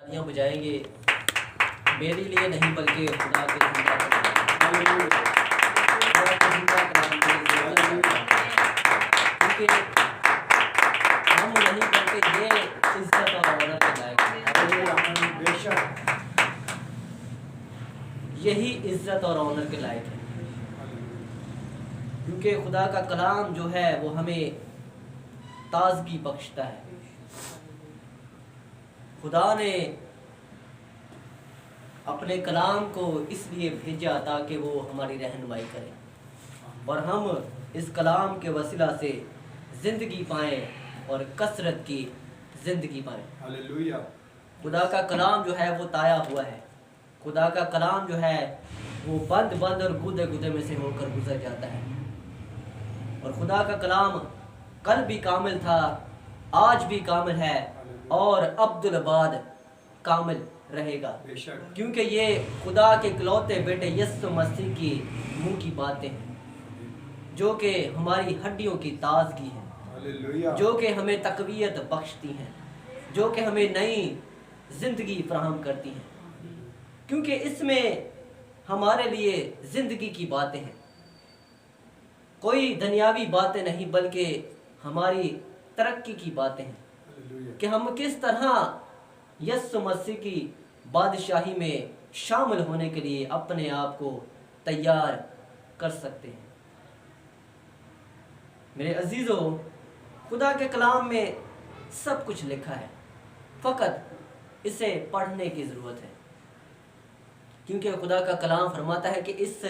तालियां बजाएंगे मेरे लिए नहीं बल्कि खुदा के जिंदा कलाम के लिए। क्योंकि हम नहीं बल्कि ये इज्जत और ऑनर के लायक हैं। बेशक यही इज्जत और ऑनर के लायक है, क्योंकि खुदा का कलाम जो है वो हमें ताजगी बख्शता है। खुदा ने अपने कलाम को इसलिए भेजा ताकि वो हमारी रहनुमाई करे और हम इस कलाम के वसीला से ज़िंदगी पाएँ और कसरत की ज़िंदगी पाएँ। हालेलुया। खुदा का कलाम जो है वो ताया हुआ है। खुदा का कलाम जो है वो बंद बंद और गुदे गुदे में से होकर गुजर जाता है। और खुदा का कलाम कल भी कामिल था, आज भी कामिल है और अब्दुल बाद कामिल रहेगा, बेशक क्योंकि ये खुदा के इकलौते बेटे यीशु मसीह की मुंह की बातें हैं जो कि हमारी हड्डियों की ताजगी है, हालेलुया। जो कि हमें तकवीयत बख्शती हैं, जो कि हमें नई जिंदगी फराहम करती हैं, क्योंकि इसमें हमारे लिए जिंदगी की बातें हैं। कोई दुनियावी बातें नहीं बल्कि हमारी तरक्की की बातें हैं हालेलुया। कि हम किस तरह यीशु मसीह की बादशाही में शामिल होने के लिए अपने आप को तैयार कर सकते हैं। मेरे अजीजों, खुदा के कलाम में सब कुछ लिखा है, फ़कत इसे पढ़ने की ज़रूरत है, क्योंकि खुदा का कलाम फरमाता है कि इस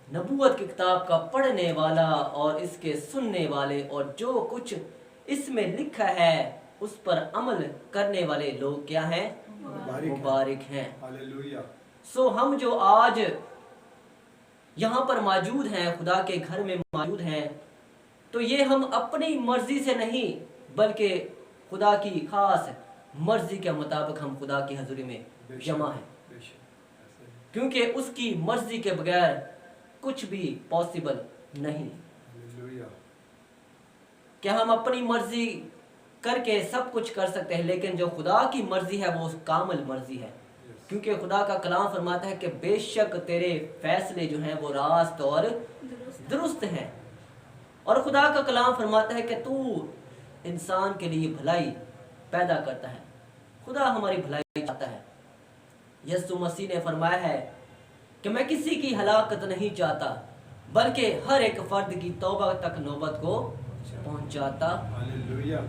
नबूवत की किताब का पढ़ने वाला और इसके सुनने वाले और जो कुछ इसमें लिखा है उस पर अमल करने वाले लोग क्या हैं? मुबारक हैं। हालेलुया। सो हम जो आज यहाँ पर मौजूद हैं, खुदा के घर में मौजूद हैं, तो ये हम अपनी मर्जी से नहीं बल्कि खुदा की खास मर्जी के मुताबिक हम खुदा की हजूरी में जमा हैं, क्योंकि उसकी मर्जी के बगैर कुछ भी पॉसिबल नहीं। हालेलुया। क्या हम अपनी मर्जी करके सब कुछ कर सकते हैं, लेकिन जो खुदा की मर्जी है वो कामिल मर्जी है, क्योंकि खुदा का कलाम फरमाता है कि बेशक तेरे फैसले जो हैं वो रास्त और दुरुस्त हैं। और खुदा का कलाम फरमाता है कि तू इंसान के लिए भलाई पैदा करता है, खुदा हमारी भलाई चाहता है। यीशु मसीह ने फरमाया है कि मैं किसी की हलाकत नहीं चाहता बल्कि हर एक फर्द की तौबा तक नौबत को पहुंचाता। हालेलुया।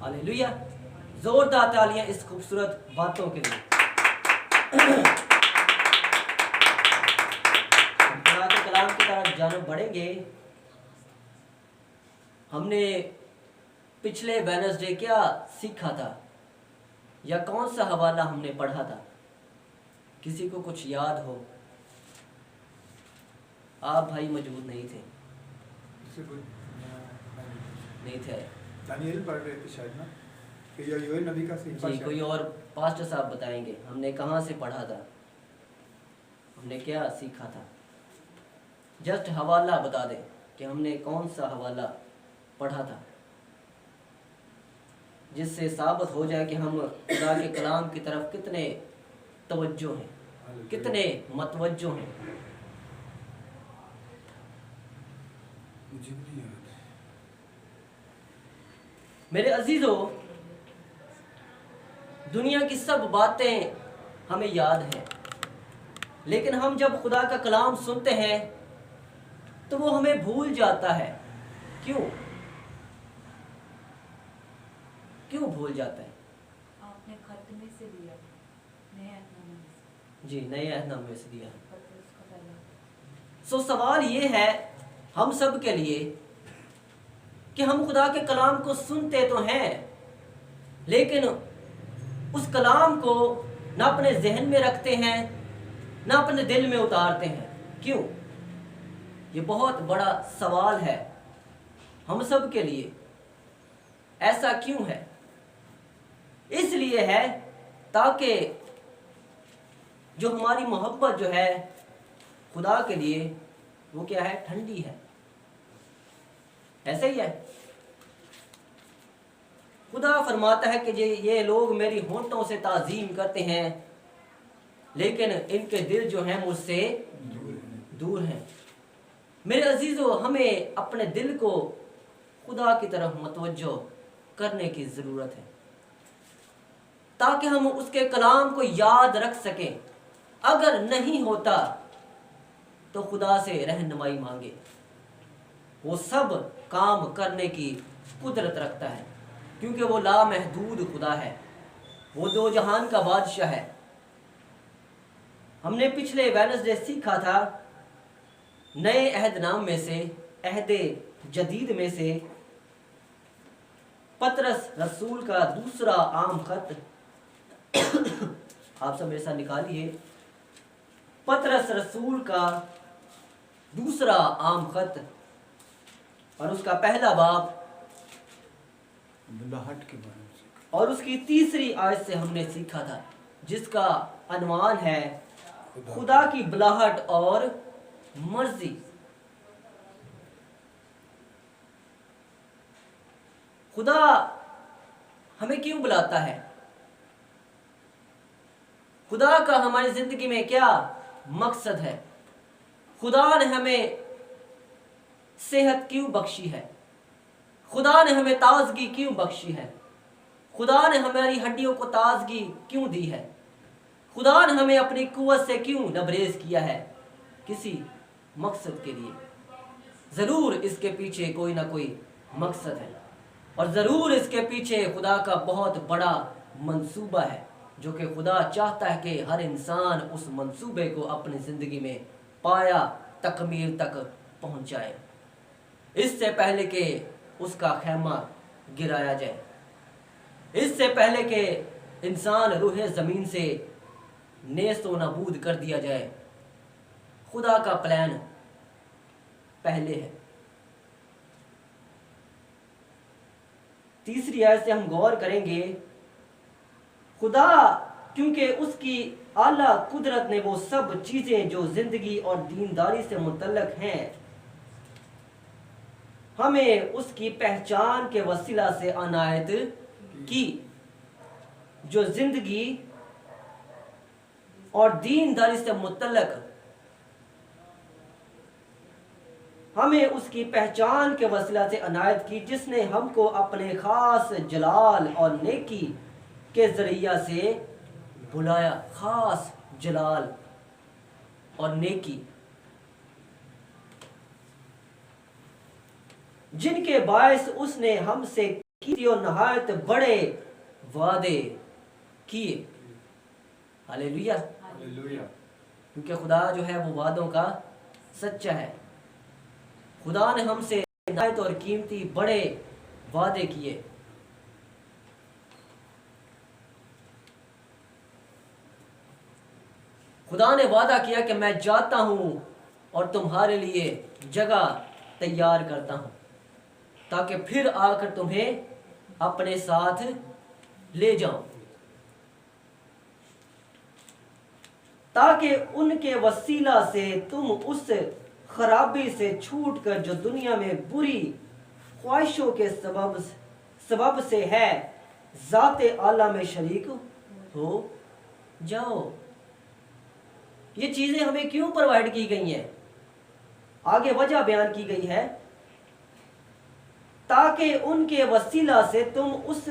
हालेलुया। जोरदार तालियां इस खूबसूरत बातों के लिए। हम खुदा के कलाम की तरफ जाने बढ़ेंगे। हमने पिछले वेडनेसडे क्या सीखा था या कौन सा हवाला हमने पढ़ा था? किसी को कुछ याद हो? आप भाई मौजूद नहीं थे, नहीं थे। दानियल पढ़ रहे थे शायद ना, कि योएल नबी का सीखा। जी, कोई और पास्टर साहब बताएंगे हमने कहाँ से पढ़ा था, हमने क्या सीखा था? जस्ट हवाला बता दें कि हमने कौन सा हवाला पढ़ा था, जिससे साबित हो जाए कि हम खुदा के कलाम की तरफ कितने तवज्जो हैं, कितने मतवज्जो हैं। मुझे नहीं याद। मेरे अजीजों, दुनिया की सब बातें हमें याद हैं, लेकिन हम जब खुदा का कलाम सुनते हैं तो वो हमें भूल जाता है। क्यों क्यों भूल जाता है? आपने खत में से दिया, नए अहदनामे में से। जी, नए अहदनामे से दिया है। पतरस का पहला। सो सवाल ये है हम सब के लिए कि हम खुदा के कलाम को सुनते तो हैं, लेकिन उस कलाम को ना अपने जहन में रखते हैं ना अपने दिल में उतारते हैं। क्यों? ये बहुत बड़ा सवाल है हम सब के लिए। ऐसा क्यों है? इसलिए है ताकि जो हमारी मोहब्बत जो है खुदा के लिए वो क्या है? ठंडी है। ऐसे ही है। खुदा फरमाता है कि ये लोग मेरी होंठों से ताज़ीम करते हैं लेकिन इनके दिल जो हैं मुझसे दूर हैं। मेरे अजीजों, हमें अपने दिल को खुदा की तरफ मतवज्जो करने की ज़रूरत है ताकि हम उसके कलाम को याद रख सकें। अगर नहीं होता तो खुदा से रहनुमाई मांगे, वो सब काम करने की कुदरत रखता है क्योंकि वो लामहदूद खुदा है, वो दो जहान का बादशाह है। हमने पिछले वेडनेसडे सीखा था नए अहदनाम में से, अहदे जदीद में से पतरस रसूल का दूसरा आम खत आप सब मेरे साथ निकालिए। पतरस रसूल का दूसरा आम खत और उसका पहला बाब बुलाहट के बारे में सीखा। और उसकी तीसरी आयत से हमने सीखा था जिसका अनवान है खुदा की बुलाहट और मर्जी। खुदा हमें क्यों बुलाता है? खुदा का हमारी जिंदगी में क्या मकसद है? खुदा ने हमें सेहत क्यों बख्शी है? खुदा ने हमें ताजगी क्यों बख्शी है? खुदा ने हमारी हड्डियों को ताजगी क्यों दी है? खुदा ने हमें अपनी कुव्वत से क्यों लबरेज किया है? किसी मकसद के लिए। ज़रूर इसके पीछे कोई ना कोई मकसद है और ज़रूर इसके पीछे खुदा का बहुत बड़ा मंसूबा है जो कि खुदा चाहता है कि हर इंसान उस मंसूबे को अपनी ज़िंदगी में पाया तकमील तक पहुंचाए, इससे पहले कि उसका खैमा गिराया जाए, इससे पहले कि इंसान रूह ज़मीन से नेस्तो नाबूद कर दिया जाए। खुदा का प्लान पहले है। तीसरी आयत से हम गौर करेंगे, खुदा क्योंकि उसकी आला कुदरत ने वो सब चीजें जो जिंदगी और दीनदारी से मुतल्लक हैं हमें उसकी पहचान के वसीला से अनायत की, जो जिंदगी और दीनदारी से मुतल्लक हमें उसकी पहचान के वसीला से अनायत की, जिसने हमको अपने खास जलाल और नेकी के जरिया से बुलाया। खास जलाल और नेकी, जिनके बायस उसने हमसे की और नहायत बड़े वादे किए। हालेलुया। हालेलुया। क्योंकि खुदा जो है वो वादों का सच्चा है। खुदा ने हमसे नहायत और कीमती बड़े वादे किए। खुदा ने वादा किया कि मैं जाता हूं और तुम्हारे लिए जगह तैयार करता हूं ताकि फिर आकर तुम्हें अपने साथ ले जाऊं, ताकि उनके वसीला से तुम उस खराबी से छूटकर जो दुनिया में बुरी ख्वाहिशों के सबब से है ज़ाते आला में शरीक हो जाओ। ये चीजें हमें क्यों प्रोवाइड की गई हैं? आगे वजह बयान की गई है, ताकि उनके वसीला से तुम उस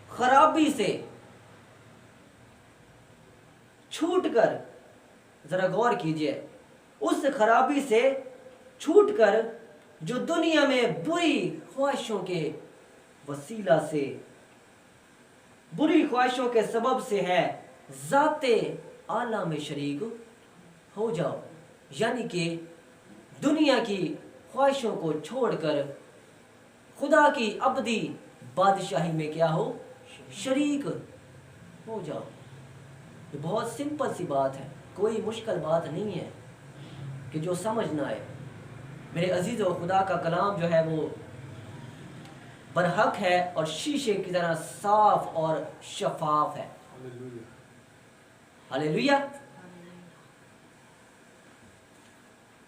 खराबी से छूटकर, जरा गौर कीजिए, उस खराबी से छूटकर जो दुनिया में बुरी ख्वाहिशों के वसीला से, बुरी ख्वाहिशों के सबब से है, ज़ाते आला में शरीक हो जाओ। यानी कि दुनिया की ख्वाहिशों को छोड़कर खुदा की अबदी बादशाही में क्या हो, शरीक हो जाओ। ये बहुत सिंपल सी बात है, कोई मुश्किल बात नहीं है कि जो समझ ना आए। मेरे अजीज़ों, खुदा का कलाम जो है वो बरहक है और शीशे की तरह साफ और शफाफ है। हालेलुया।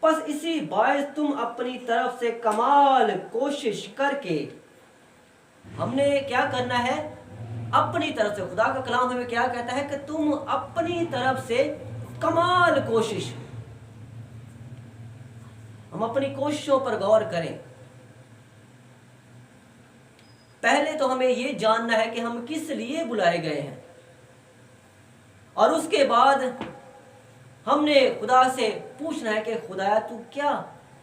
बस इसी बायस तुम अपनी तरफ से कमाल कोशिश करके हमने क्या करना है? अपनी तरफ से। खुदा का कलाम हमें क्या कहता है कि तुम अपनी तरफ से कमाल कोशिश, हम अपनी कोशिशों पर गौर करें। पहले तो हमें यह जानना है कि हम किस लिए बुलाए गए हैं, और उसके बाद हमने खुदा से पूछना है कि खुदा तू क्या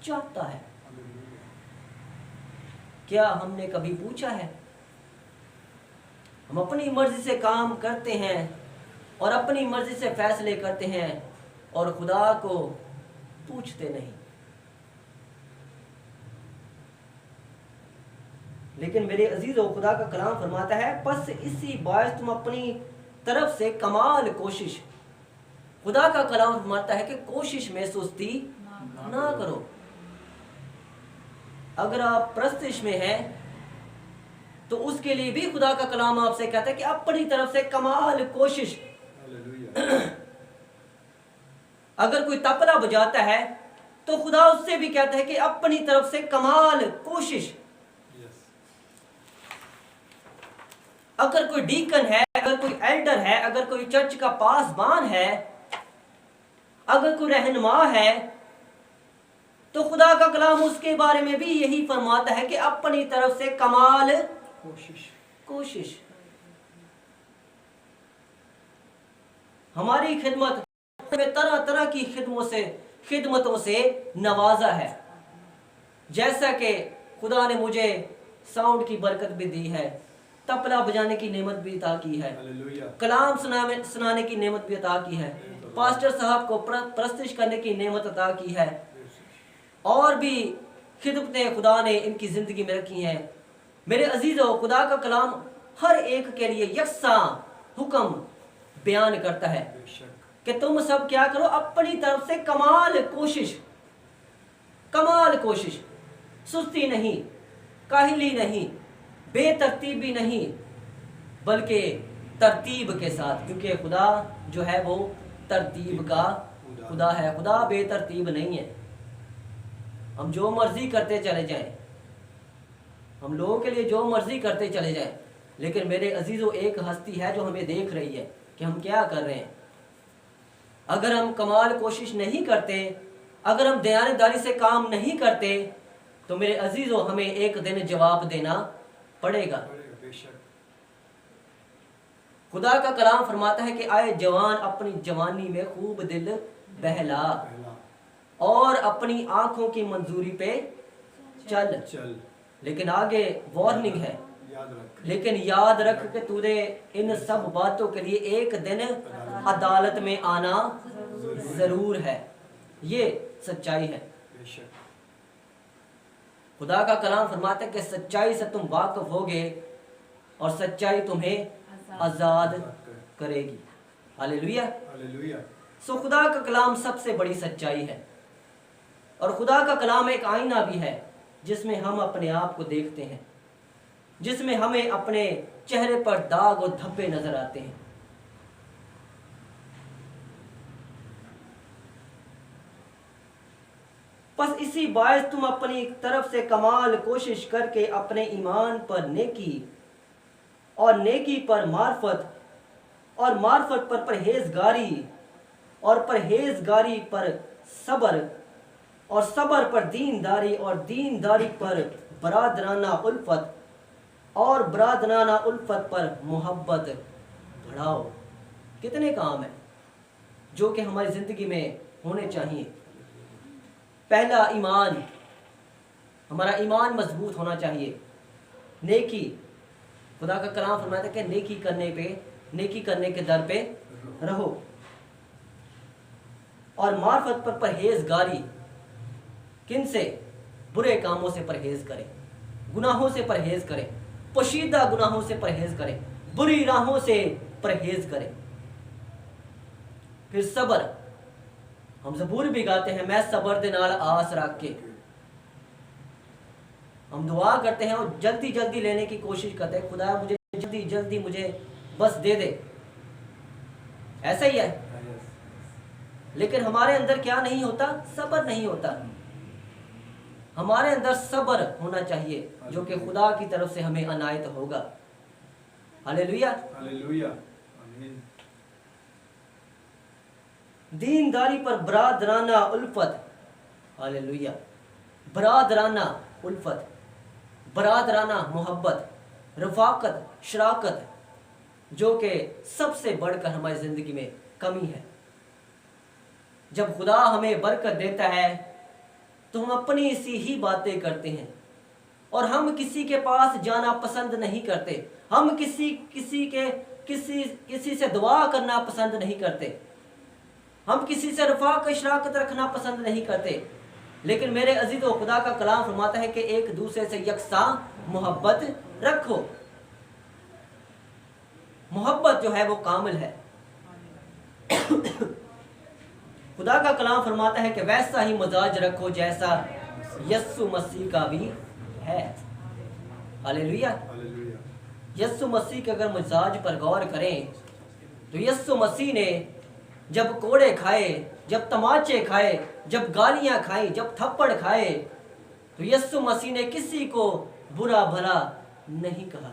चाहता है। क्या हमने कभी पूछा है? हम अपनी मर्जी से काम करते हैं और अपनी मर्जी से फैसले करते हैं और खुदा को पूछते नहीं। लेकिन मेरे अजीजों, खुदा का कलाम फरमाता है, बस इसी बायस तुम अपनी तरफ से कमाल कोशिश। खुदा का कलाम फरमाता है कि कोशिश में सुस्ती ना करो। अगर आप प्रस्तिश में हैं तो उसके लिए भी खुदा का कलाम आपसे कहता है कि अपनी तरफ से कमाल कोशिश। अगर कोई तबला बजाता है तो खुदा उससे भी कहता है कि अपनी तरफ से कमाल कोशिश। अगर कोई डीकन है, अगर कोई एल्डर है, अगर कोई चर्च का पासबान है, अगर कोई रहनुमा है, तो खुदा का कलाम उसके बारे में भी यही फरमाता है कि अपनी तरफ से कमाल कोशिश। हमारी खिदमत में तरह तरह की खिदमतों से नवाजा है। जैसा कि खुदा ने मुझे साउंड की बरकत भी दी है, तबला बजाने की नेमत भी अता की है, कलाम सुनाने की नेमत भी अता की है, पास्टर साहब को प्रस्तुत करने की नेमत अता की है, और भी खिदमतें खुदा ने इनकी जिंदगी में रखी हैं। मेरे अजीजों, खुदा का कलाम हर एक के लिए यकसा हुक्म बयान करता है कि तुम सब क्या करो? अपनी तरफ से कमाल कोशिश। कमाल कोशिश, सुस्ती नहीं, काहिली नहीं, बेतरतीबी नहीं, बल्कि तरतीब के साथ, क्योंकि खुदा जो है वो तरतीब का खुदा है। खुदा बेतरतीब नहीं है। हम जो मर्जी करते चले जाएं, हम लोगों के लिए जो मर्जी करते चले जाएं, लेकिन मेरे अजीजों, एक हस्ती है जो हमें देख रही है कि हम क्या कर रहे हैं। अगर हम कमाल कोशिश नहीं करते, अगर हम दयानतदारी से काम नहीं करते, तो मेरे अजीजों, हमें एक दिन जवाब देना पड़ेगा। खुदा का कलाम फरमाता है कि आए जवान, अपनी जवानी में खूब दिल बहला और अपनी आंखों की मंजूरी पे चल। लेकिन आगे वार्निंग है, लेकिन याद रख कि तूने इन सब बातों के लिए एक दिन अदालत में आना जरूर है। ये सच्चाई है। खुदा का कलाम फरमाता है कि सच्चाई से तुम वाकिफ होगे और सच्चाई तुम्हें आजाद करेगी। हालेलुया। सो खुदा का कलाम सबसे बड़ी सच्चाई है, और खुदा का कलाम एक आईना भी है जिसमें हम अपने आप को देखते हैं, जिसमें हमें अपने चेहरे पर दाग और धब्बे नजर आते हैं। बस इसी बायस तुम अपनी तरफ से कमाल कोशिश करके अपने ईमान पर नेकी, और नेकी पर मार्फत, और मार्फत पर परहेजगारी, और परहेजगारी पर सब्र, और सब्र पर दीनदारी, और दीनदारी पर बरादराना उल्फत, और बरादराना उल्फत पर मोहब्बत बढ़ाओ। कितने काम हैं जो कि हमारी जिंदगी में होने चाहिए। पहला, ईमान। हमारा ईमान मजबूत होना चाहिए। नेकी, खुदा का कलाम फरमाता है कि नेकी करने के दर पे रहो। और मार्फत पर परहेजगारी, किन से? बुरे कामों से परहेज करें, गुनाहों से परहेज करें, पोशीदा गुनाहों से परहेज करें, बुरी राहों से परहेज करें। फिर सब्र। हम ज़बूर भी गाते हैं, मैं सब्र दे नाल आस रख के। हम दुआ करते हैं और जल्दी जल्दी लेने की कोशिश करते हैं, खुदा मुझे जल्दी जल्दी मुझे बस दे दे। ऐसा ही है, लेकिन हमारे अंदर क्या नहीं होता? सब्र नहीं होता। हमारे अंदर सब्र होना चाहिए जो कि खुदा की तरफ से हमें अनायत होगा। हालेलुया। हालेलुया। आमीन। दीनदारी पर बरादराना उल्फत। हालेलुया। बरादराना उल्फत, बरादराना मोहब्बत, रफाकत, शराकत, जो कि सबसे बढ़कर हमारी ज़िंदगी में कमी है। जब खुदा हमें बरकत देता है तो हम अपनी सी ही बातें करते हैं और हम किसी के पास जाना पसंद नहीं करते। हम किसी से दुआ करना पसंद नहीं करते। हम किसी से रफाकत शराकत रखना पसंद नहीं करते। लेकिन मेरे अजीज़ों, खुदा का कलाम फरमाता है कि एक दूसरे से यकसा मोहब्बत रखो। मोहब्बत जो है वो कामिल है। खुदा का कलाम फरमाता है कि वैसा ही मिजाज रखो जैसा यस्सु मसीह का भी है। हालेलुया। हालेलुया। यस्सु मसीह के अगर मिजाज पर गौर करें तो यस्सु मसीह ने जब कोड़े खाए, जब तमाचे खाए, जब गालियां खाई, जब थप्पड़ खाए, तो यस्सु मसीह ने किसी को बुरा भला नहीं कहा।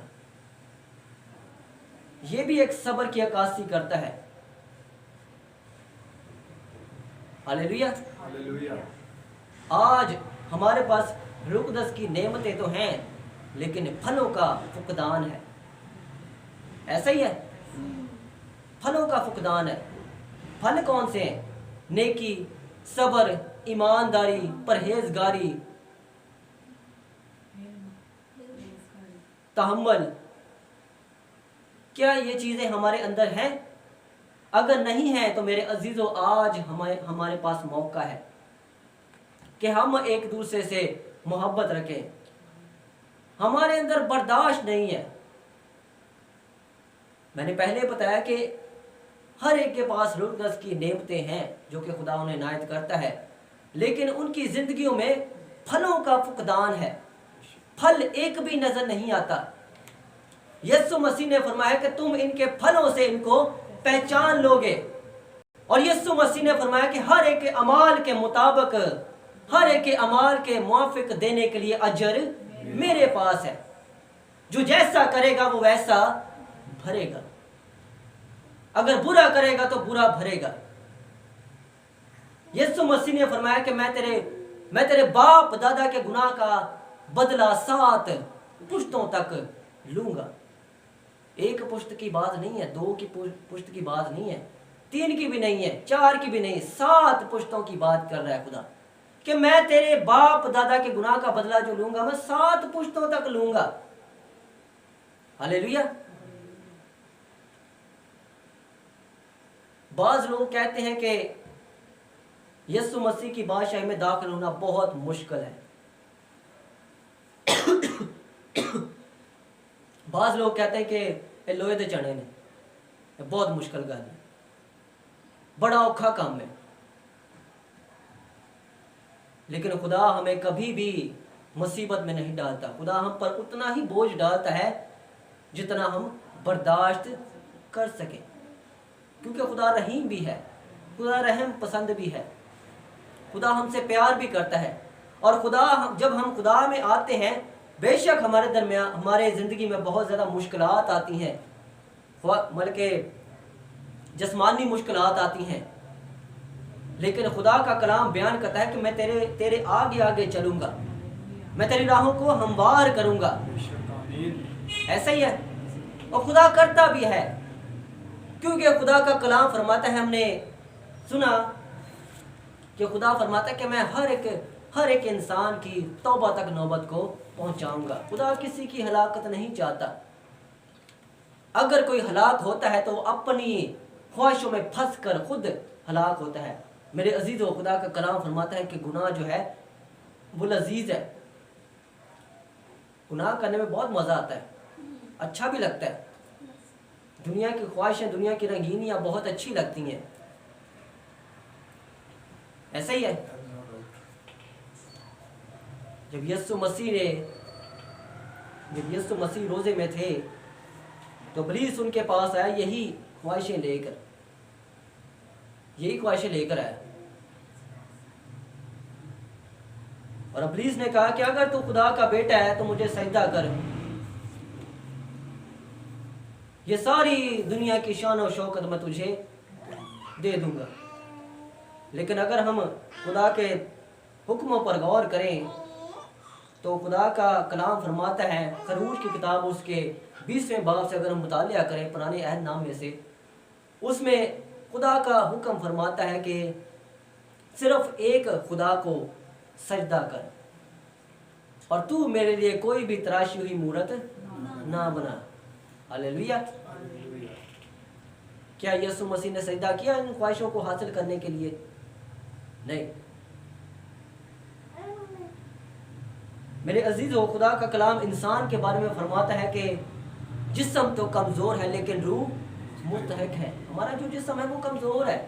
यह भी एक सब्र की अक्कासी करता है। हालेलुया। हालेलुया। आज हमारे पास रुकदस की नेमतें तो हैं, लेकिन फलों का फुकदान है। ऐसा ही है, फलों का फुकदान है। फल कौन से हैं? नेकी, सब्र, ईमानदारी, परहेजगारी, तहम्मुल। क्या ये चीजें हमारे अंदर हैं? अगर नहीं है तो मेरे अजीजों, आज हमारे पास मौका है कि हम एक दूसरे से मोहब्बत रखें। हमारे अंदर बर्दाश्त नहीं है। मैंने पहले बताया कि हर एक के पास रुकदस की नेमतें हैं जो कि खुदा उन्हें इनायत करता है, लेकिन उनकी जिंदगियों में फलों का फुकदान है। फल एक भी नजर नहीं आता। यीशु मसीह ने फरमाया कि तुम इनके फलों से इनको पहचान लोगे। और यीशु मसीह ने फरमाया कि हर एक के अमाल के मुताबिक, हर एक के अमाल के मुआफिक देने के लिए अजर मेरे पास है। जो जैसा करेगा वो वैसा भरेगा। अगर बुरा करेगा तो बुरा भरेगा। यीशु मसीह ने फरमाया कि मैं तेरे बाप दादा के गुनाह का बदला 7 पुश्तों तक लूंगा। एक पुश्त की बात नहीं है, 2 की पुश्त की बात नहीं है, 3 की भी नहीं है, 4 की भी नहीं, 7 पुश्तों की बात कर रहा है खुदा कि मैं तेरे बाप दादा के गुनाह का बदला जो लूंगा मैं 7 पुश्तों तक लूंगा। हालेलुया। बाज लोग कहते हैं कि यीशु मसीह की बादशाही में दाखिल होना बहुत मुश्किल है। बाज लोग कहते हैं कि लोहे दे चने ने बहुत मुश्किल गल है, बड़ा औखा काम है। लेकिन खुदा हमें कभी भी मुसीबत में नहीं डालता। खुदा हम पर उतना ही बोझ डालता है जितना हम बर्दाश्त कर सके, क्योंकि खुदा रहीम भी है, खुदा रहम पसंद भी है, खुदा हमसे प्यार भी करता है। और जब हम खुदा में आते हैं, बेशक हमारे दरमियान हमारे ज़िंदगी में बहुत ज़्यादा मुश्किलात आती हैं, मतलब के जिस्मानी मुश्किलात आती हैं, लेकिन खुदा का कलाम बयान करता है कि मैं तेरे आगे आगे चलूँगा, मैं तेरी राहों को हमवार करूँगा। ऐसा ही है, और खुदा करता भी है, क्योंकि खुदा का कलाम फरमाता है, हमने सुना कि खुदा फरमाता है कि मैं हर एक इंसान की तौबा तक नौबत को पहुंचाऊंगा। खुदा किसी की हलाकत नहीं चाहता। अगर कोई हलाक होता है तो अपनी ख्वाहिशों में फंस कर खुद हलाक होता है। मेरे अजीज़ों, खुदा का कलाम फरमाता है कि गुनाह जो है वो लजीज है। गुनाह करने में बहुत मज़ा आता है, अच्छा भी लगता है। दुनिया की ख्वाहिशें, दुनिया की रंगीनियाँ बहुत अच्छी लगती हैं। ऐसा ही है। जब यीशु मसीह रोजे में थे तो इब्लीस उनके पास आया यही ख्वाहिशें लेकर आया। और इब्लीस ने कहा कि अगर तू खुदा का बेटा है तो मुझे सजदा कर, ये सारी दुनिया की शान और शौकत मैं तुझे दे दूंगा। लेकिन अगर हम खुदा के हुक्मों पर गौर करें तो खुदा का कलाम फरमाता है, खरूज की किताब उसके 20वें बाब से अगर हम मुतालिया करें पुराने अहद नामे से, उसमें खुदा का हुक्म फरमाता है कि सिर्फ एक खुदा को सजदा कर और तू मेरे लिए कोई भी तराशी हुई मूरत ना बना। हालेलुया। क्या यीशु मसीह ने सजदा किया इन ख्वाहिशों को हासिल करने के लिए? नहीं। मेरे अजीजों, खुदा का कलाम इंसान के बारे में फरमाता है कि जिस्म तो कमज़ोर है लेकिन रूह मुस्तहक है। हमारा जो जिस्म है वो कमज़ोर है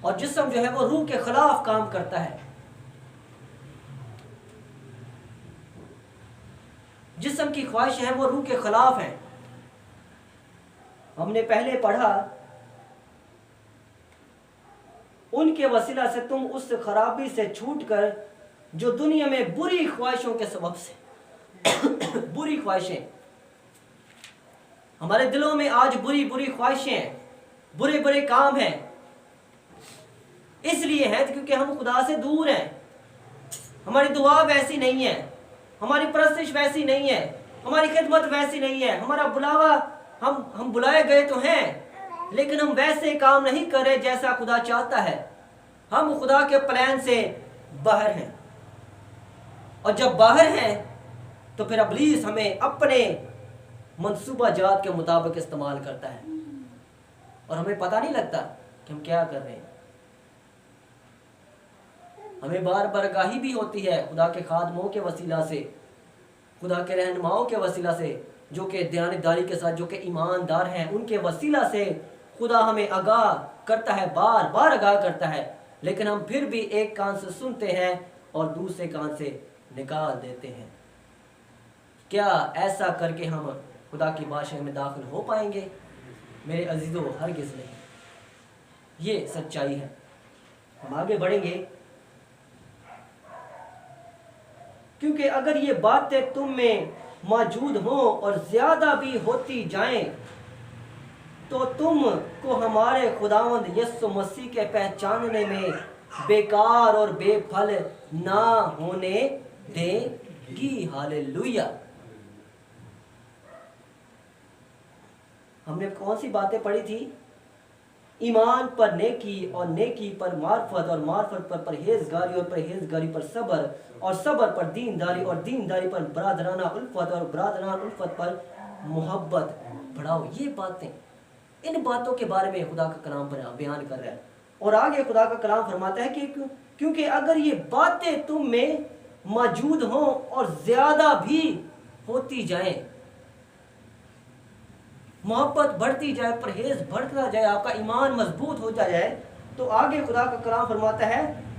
और जिस्म जो है वो रूह के खिलाफ काम करता है। जिस्म की ख्वाहिश है वो रूह के खिलाफ है। हमने पहले पढ़ा, उनके वसीला से तुम उस खराबी से छूटकर जो दुनिया में बुरी ख्वाहिशों के सबब से बुरी ख्वाहिशें, हमारे दिलों में आज बुरी बुरी ख्वाहिशें हैं, बुरे बुरे काम हैं। इसलिए है क्योंकि हम खुदा से दूर हैं। हमारी दुआ वैसी नहीं है, हमारी परस्तिश वैसी नहीं है, हमारी खिदमत वैसी नहीं है, हमारा बुलावा, हम बुलाए गए तो हैं लेकिन हम वैसे काम नहीं कर रहे जैसा खुदा चाहता है। हम खुदा के प्लान से बाहर हैं और जब बाहर हैं तो फिर इब्लीस हमें अपने मंसूबा जात के मुताबिक इस्तेमाल करता है और हमें पता नहीं लगता कि हम क्या कर रहे हैं। हमें बार बार आगाही भी होती है खुदा के खादमों के वसीला से, खुदा के रहनुमाओं के वसीला से, जो कि दयानतदारी के साथ, जो कि ईमानदार हैं, उनके वसीला से खुदा हमें आगाह करता है, बार बार आगाह करता है। लेकिन हम फिर भी एक कान से सुनते हैं और दूसरे कान से निकाल देते हैं। क्या ऐसा करके हम खुदा की बादशाही में दाखिल हो पाएंगे? मेरे अजीजों, हरगिज़ नहीं। ये सच्चाई है। हम आगे बढ़ेंगे क्योंकि अगर ये बातें तुम में मौजूद हों और ज्यादा भी होती जाएं तो तुम को हमारे खुदावंद यीशु मसीह के पहचानने में बेकार और बेफल ना होने देगी। हालेलुया। हमने कौन सी बातें पढ़ी थी? ईमान पर नेकी और नेकी पर मार्फत और मार्फत पर परहेजगारी और परहेजगारी पर सब्र और सब्र पर दीनदारी और दीनदारी पर बरादराना उल्फत और बरादराना उल्फत पर मोहब्बत बढ़ाओ। ये बातें, इन बातों के बारे में खुदा का कलाम पर बयान कर रहा है। और आगे खुदा का कलाम फरमाता है कि क्योंकि अगर ये बातें तुम में मौजूद हों और ज्यादा भी होती जाए, मोहब्बत बढ़ती जाए, परहेज बढ़ता जाए, आपका ईमान मजबूत हो जाए, तो आगे खुदा का कलाम फरमाता है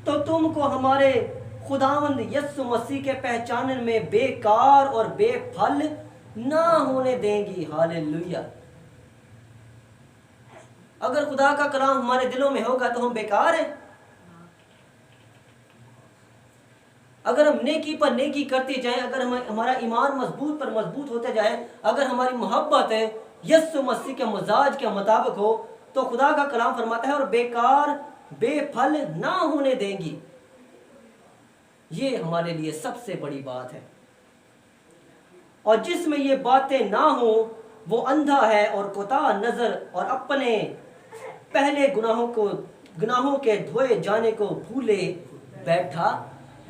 तो तुमको हमारे खुदावंद यीशु मसीह के पहचानने में बेकार और बेफल ना होने देंगी। हालेलुया। अगर खुदा का कलाम हमारे दिलों में होगा तो हम बेकार हैं। अगर हम नेकी पर नेकी करते जाएं, अगर हमारा ईमान मजबूत पर मजबूत होते जाए, अगर हमारी मोहब्बत है यीशु मसीह के मजाज के मुताबिक हो, तो खुदा का कलाम फरमाता है और बेकार बेफल ना होने देंगी। ये हमारे लिए सबसे बड़ी बात है। और जिसमें ये बातें ना हो वो अंधा है और कोताह नजर और अपने पहले गुनाहों के धोए जाने को भूले बैठा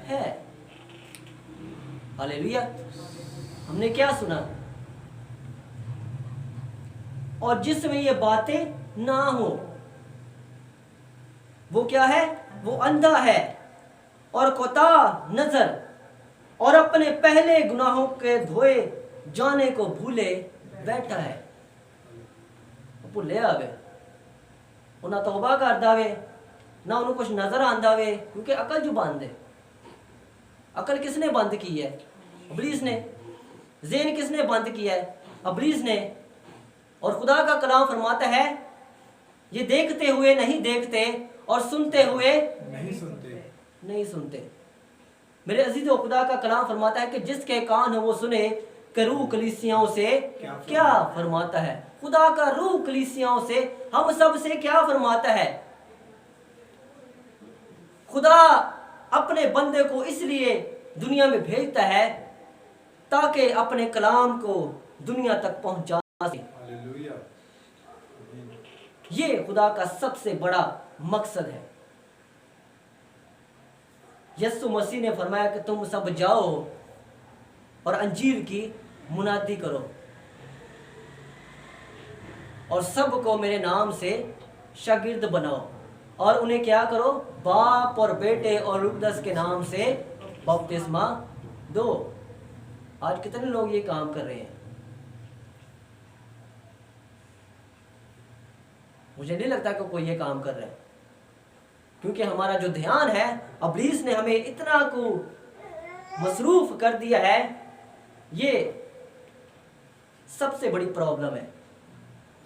है। हालेलुया। हमने क्या सुना? और जिसमें ये बातें ना हो वो क्या है? वो अंधा है और कोताह नजर और अपने पहले गुनाहों के धोए जाने को भूले बैठा है। भुले आवे उन्हें तौबा कर दावे ना, उन्हें कुछ नजर आंदा वे, क्योंकि अकल जो बंद है। अकल किसने बंद की है? इब्लीस ने। ज़हन किसने बंद किया है? इब्लीस ने। और खुदा का कलाम फरमाता है ये देखते हुए नहीं देखते और सुनते हुए नहीं सुनते। नहीं सुनते। मेरे अजीजों, खुदा का कलाम फरमाता है कि जिसके कान हो वो सुने कि रूह कलीसियाओं से क्या फरमाता है। खुदा का रूह कलीसियाओं से, हम सब से क्या फरमाता है। खुदा अपने बंदे को इसलिए दुनिया में भेजता है ताकि अपने कलाम को दुनिया तक पहुंचा सके। हालेलुया। ये खुदा का सबसे बड़ा मकसद है। यीशु मसीह ने फरमाया कि तुम सब जाओ और अंजीर की मुनादी करो और सबको मेरे नाम से शागिर्द बनाओ और उन्हें क्या करो, बाप और बेटे और रूह कुद्दस के नाम से बपतिस्मा दो। आज कितने लोग ये काम कर रहे हैं? मुझे नहीं लगता कि कोई ये काम कर रहा है, क्योंकि हमारा जो ध्यान है, इब्लीस ने हमें इतना को मसरूफ कर दिया है। ये सबसे बड़ी प्रॉब्लम है,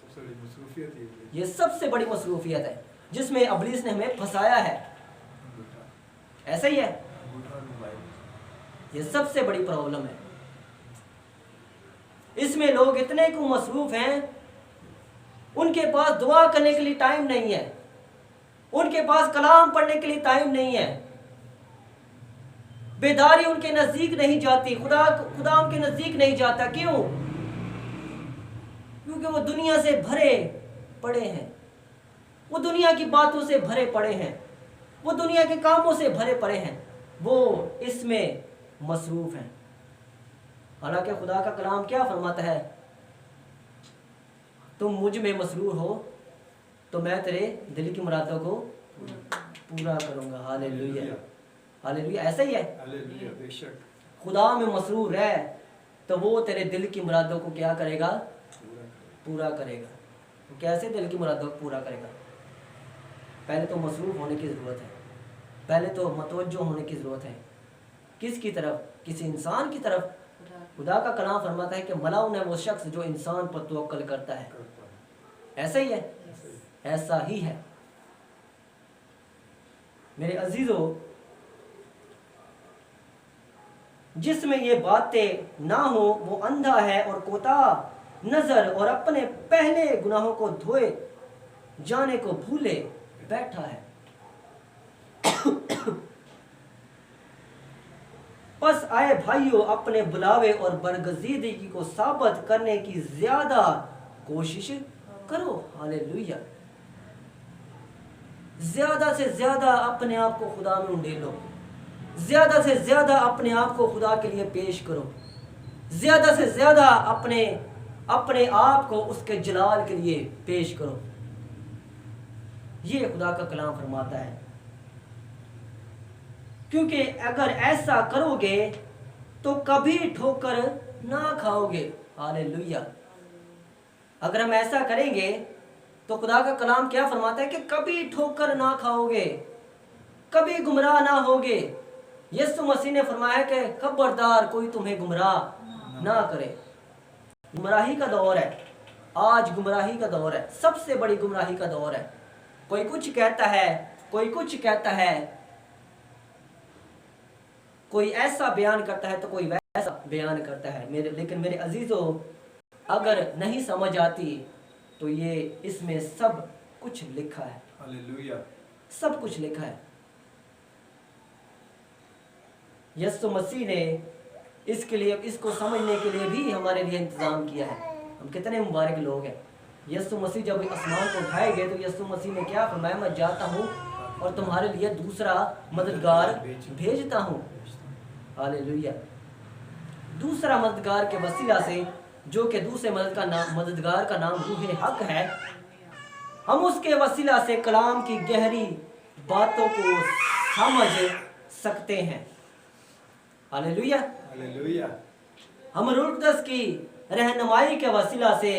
सबसे बड़ी मसरूफियत ये है। ये सबसे बड़ी मसरूफियत है जिसमें इब्लीस ने हमें फंसाया है। ऐसा ही है, ये सबसे बड़ी प्रॉब्लम है। इसमें लोग इतने को मसरूफ हैं, उनके पास दुआ करने के लिए टाइम नहीं है, उनके पास कलाम पढ़ने के लिए टाइम नहीं है, बेदारी उनके नजदीक नहीं जाती, खुदा उनके नजदीक नहीं जाता। क्यों? क्योंकि वो दुनिया से भरे पड़े हैं, वो दुनिया की बातों से भरे पड़े हैं, वो दुनिया के कामों से भरे पड़े हैं, वो इसमें मसरूफ हैं। हालांकि खुदा का कलाम क्या फरमाता है, तुम मुझ में मसरूर हो तो मैं तेरे दिल की मुरादों को पूरा करूंगा। Hallelujah, hallelujah. ऐसा ही है, हालेलुया, बेशक खुदा में मसरूर है तो वो तेरे दिल की मुरादों को क्या करेगा, पूरा करेगा। तो कैसे दिल की मुरादों को पूरा करेगा? पहले तो मसरूफ होने की ज़रूरत है, पहले तो मतवज्जो होने की ज़रूरत है। किसकी तरफ? किसी इंसान की तरफ। खुदा का कलाम फरमाता है कि मलाउन है वो शख्स जो इंसान पर तवक्कल करता है। ऐसा ही है, ऐसा ही है। मेरे अजीजों, जिसमें ये बातें ना हो वो अंधा है और कोताह नजर और अपने पहले गुनाहों को धोए जाने को भूले बैठा है। बस आए भाइयों, अपने बुलावे और बरगजीदगी को साबित करने की ज्यादा कोशिश करो। हालेलुया। ज्यादा से ज्यादा अपने आप को खुदा में उंडेलो, ज्यादा से ज्यादा अपने आप को खुदा के लिए पेश करो, ज्यादा से ज्यादा अपने आप को उसके जलाल के लिए पेश करो। ये खुदा का कलाम फरमाता है। क्योंकि अगर ऐसा करोगे तो कभी ठोकर ना खाओगे। हालेलुया। अगर हम ऐसा करेंगे तो खुदा का कलाम क्या फरमाता है कि कभी ठोकर ना खाओगे, कभी गुमराह ना होगे। यीशु मसीह ने फरमाया कि खबरदार कोई तुम्हें गुमराह ना करे। गुमराही का दौर है आज, गुमराही का दौर है, सबसे बड़ी गुमराही का दौर है। कोई कुछ कहता है, कोई कुछ कहता है, कोई ऐसा बयान करता है तो कोई वैसा बयान करता है। लेकिन मेरे अजीजों, अगर नहीं समझ आती तो ये इसमें सब कुछ लिखा है। हालेलुया, सब कुछ लिखा है। यीशु मसीह ने इसके लिए, इसको समझने के लिए भी हमारे लिए इंतजाम किया है। हम कितने मुबारक लोग हैं। यीशु मसीह जब आसमान को उठाए गए तो यीशु मसीह ने क्या फरमाया, मैं जाता हूँ और तुम्हारे लिए दूसरा मददगार भेजता हूँ। हालेलुया। दूसरा मददगार के वसीला से, जो कि दूसरे मददगार का नाम रूह हक है, हम उसके वसीला से कलाम की गहरी बातों को समझ सकते हैं। Hallelujah, hallelujah. हम रूह कुद्दस की रहनुमाई के वसीला से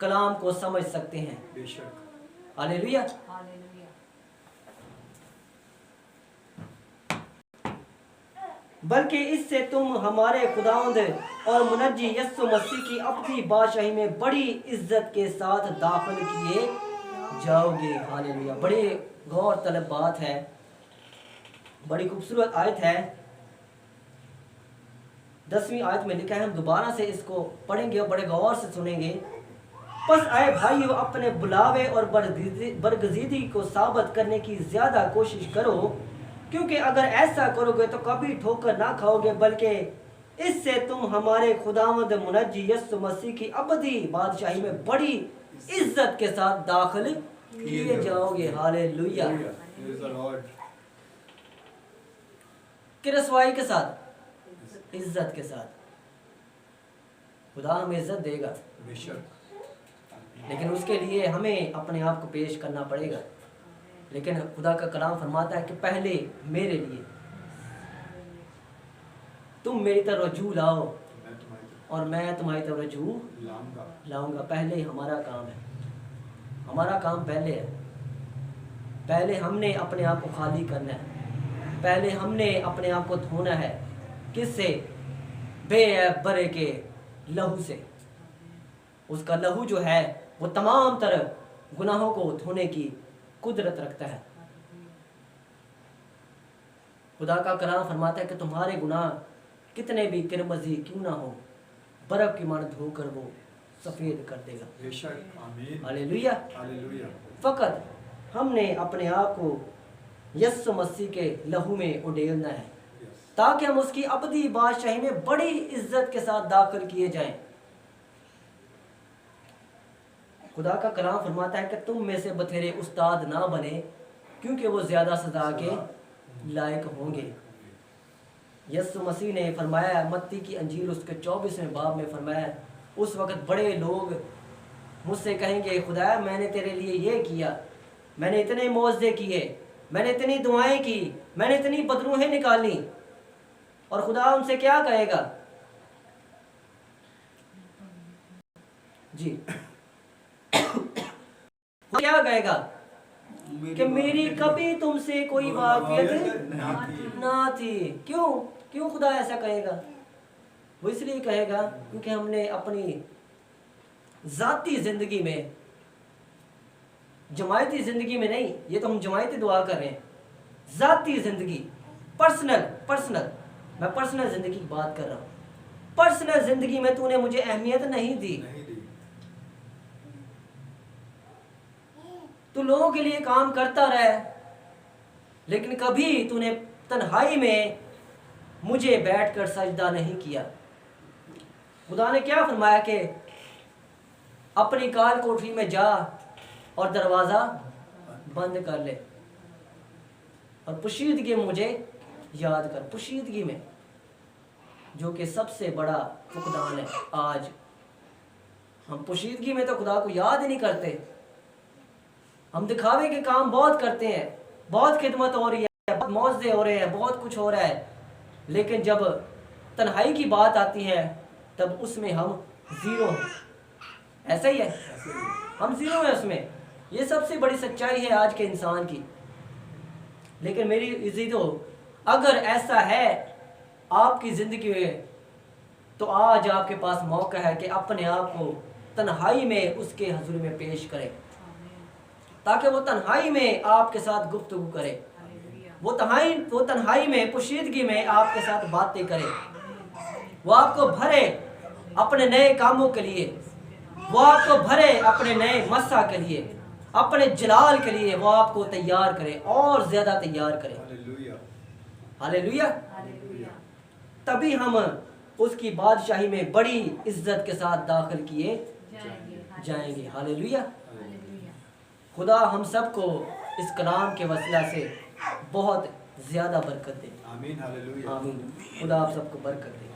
कलाम को समझ सकते हैं। बेशक। हालेलुया। हालेलुया। बल्कि इससे तुम हमारे खुदावंद और मुनज्जी यीशु मसीह की अपनी बादशाही में बड़ी इज्जत के साथ दाखिल किए जाओगे। हालेलुया। बड़ी गौर तलब बात है बड़ी खूबसूरत आयत है। 10वीं आयत में लिखा है, हम दोबारा से इसको पढ़ेंगे और बड़े गौर से सुनेंगे। बस आए भाइयों, अपने बुलावे और बरगजीदी को साबित करने की ज्यादा कोशिश करो, क्योंकि अगर ऐसा करोगे तो कभी ठोकर ना खाओगे, बल्कि इससे तुम हमारे खुदावंद मुनज्जी यीशु मसीह की अबदी बादशाही में बड़ी इज्जत के साथ दाखिल किए जाओगे। हालेलुया। Praise the Lord. कि रसवाई के साथ, इज्जत के साथ। खुदा हमें इज्जत देगा, बेशक। लेकिन उसके लिए हमें अपने आप को पेश करना पड़ेगा। लेकिन खुदा का कलाम फरमाता है कि पहले मेरे लिए तुम मेरी तरफ रजू लाओ मैं तुम्हारी तरफ और मैं तुम्हारी तरफ रजू लाऊंगा। लाऊंगा। पहले हमारा काम है, हमारा काम पहले है। पहले हमने अपने आप को खाली करना है, पहले हमने अपने आप को धोना है। किससे? बेऐब बरे के लहू से। उसका लहू जो है वो तमाम तरह गुनाहों को धोने की कुदरत रखता है। खुदा का कलाम फरमाता है कि तुम्हारे गुनाह कितने भी किरमजी क्यों ना हो, बर्फ की मांद धोकर वो सफेद कर देगा। बेशक। आमीन। हालेलुया। हालेलुया। फकत हमने अपने आप को यीशु मसीह के लहू में उडेलना है, Yes. ताकि हम उसकी अबदी बादशाही में बड़ी इज्जत के साथ दाखिल किए जाएं। खुदा का कलाम फरमाता है कि तुम में से बथेरे उस्ताद ना बने, क्योंकि वो ज्यादा सजा के लायक होंगे। यीशु मसीह ने फरमाया, मत्ती की अंजील उसके 24वें बाब में फरमाया, उस वक्त बड़े लोग मुझसे कहेंगे, खुदा मैंने तेरे लिए ये किया, मैंने इतने मौजज़े किए, मैंने इतनी दुआएं की, मैंने इतनी बदरूहें निकाली। और खुदा उनसे क्या कहेगा? जी क्या कहेगा? कि मेरी कभी तुमसे कोई वाकियत ना थी। क्यों? क्यों खुदा ऐसा कहेगा? वो इसलिए कहेगा क्योंकि हमने अपनी जाती जिंदगी में, जमायती जिंदगी में नहीं, ये तो हम जमायती दुआ कर रहे हैं, जाती जिंदगी, पर्सनल मैं पर्सनल जिंदगी की बात कर रहा हूँ। पर्सनल जिंदगी में तूने मुझे अहमियत नहीं दी। नहीं दी। तू लोगों के लिए काम करता रहे, लेकिन कभी तूने तन्हाई में मुझे बैठकर सजदा नहीं किया। खुदा ने क्या फरमाया कि अपनी काल कोठरी में जा और दरवाजा बंद कर ले और पोशीदगी में मुझे याद कर। पोशीदगी में, जो कि सबसे बड़ा फुकदान है। आज हम पोशीदगी में तो खुदा को याद ही नहीं करते। हम दिखावे के काम बहुत करते हैं, बहुत खिदमत हो रही है, बहुत मौजे हो रहे हैं, बहुत कुछ हो रहा है, लेकिन जब तन्हाई की बात आती है तब उसमें हम जीरो हैं। ऐसा ही है, हम जीरो हैं उसमें। ये सबसे बड़ी सच्चाई है आज के इंसान की। लेकिन मेरी इज़्ज़तों, अगर ऐसा है आपकी ज़िंदगी में, तो आज आपके पास मौका है कि अपने आप को तन्हाई में उसके हुजूर में पेश करें, ताकि वो तन्हाई में आपके साथ गुफ्तगू करे, वो तन्हाई में पोशीदगी में आपके साथ बातें करे, वो आपको भरे अपने नए कामों के लिए, वो आपको भरे अपने नए मस्सा के लिए, अपने जलाल के लिए वो आपको तैयार करे और ज्यादा तैयार करे। हालेलुया। हालेलुया। हालेलुया। तभी हम उसकी बादशाही में बड़ी इज्जत के साथ दाखिल किए जाएंगे। हालेलुया। हालेलुया। खुदा हम सबको इस कलाम के वसीला से बहुत ज्यादा बरकत दे। आमीन। हालेलुया। आमीन। खुदा आप सबको बरकत दे।